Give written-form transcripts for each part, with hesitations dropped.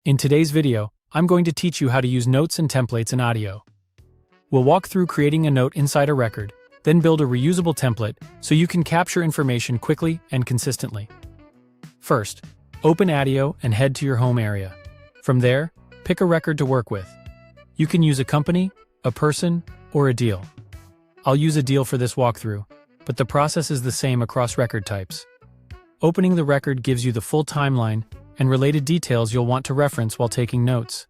In today's video, I'm going to teach you how to use notes and templates in Attio. We'll walk through creating a note inside a record, then build a reusable template so you can capture information quickly and consistently. First, open Attio and head to your home area. From there, pick a record to work with. You can use a company, a person, or a deal. I'll use a deal for this walkthrough, but the process is the same across record types. Opening the record gives you the full timeline and related details you'll want to reference while taking notes.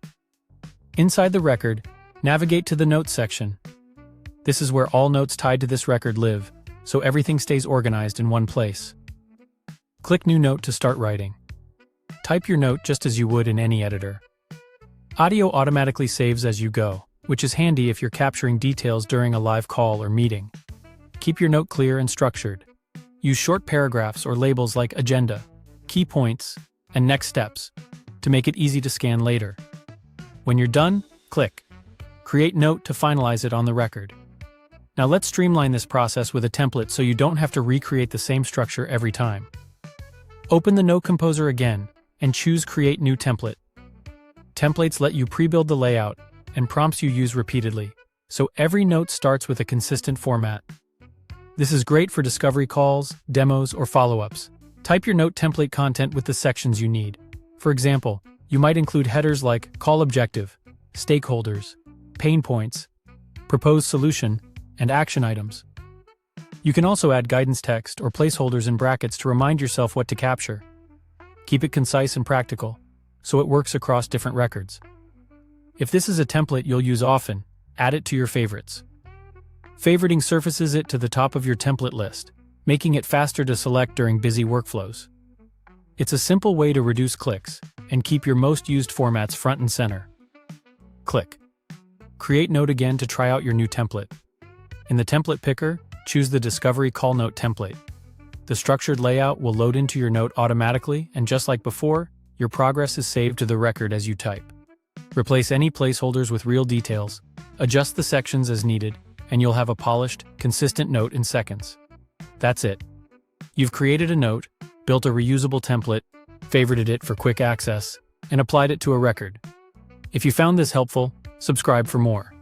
Inside the record, navigate to the Notes section. This is where all notes tied to this record live, so everything stays organized in one place. Click New Note to start writing. Type your note just as you would in any editor. Attio automatically saves as you go, which is handy if you're capturing details during a live call or meeting. Keep your note clear and structured. Use short paragraphs or labels like agenda, key points, and next steps to make it easy to scan later. When you're done, click Create Note to finalize it on the record. Now let's streamline this process with a template so you don't have to recreate the same structure every time. Open the Note Composer again and choose Create New Template. Templates let you pre-build the layout and prompts you use repeatedly, so every note starts with a consistent format. This is great for discovery calls, demos, or follow-ups. Type your note template content with the sections you need. For example, you might include headers like Call Objective, Stakeholders, Pain Points, Proposed Solution, and Action Items. You can also add guidance text or placeholders in brackets to remind yourself what to capture. Keep it concise and practical, so it works across different records. If this is a template you'll use often, add it to your favorites. Favoriting surfaces it to the top of your template list, making it faster to select during busy workflows. It's a simple way to reduce clicks and keep your most used formats front and center. Click Create Note again to try out your new template. In the template picker, choose the Discovery Call Note template. The structured layout will load into your note automatically, and just like before, your progress is saved to the record as you type. Replace any placeholders with real details, adjust the sections as needed, and you'll have a polished, consistent note in seconds. That's it. You've created a note, built a reusable template, favorited it for quick access, and applied it to a record. If you found this helpful, subscribe for more.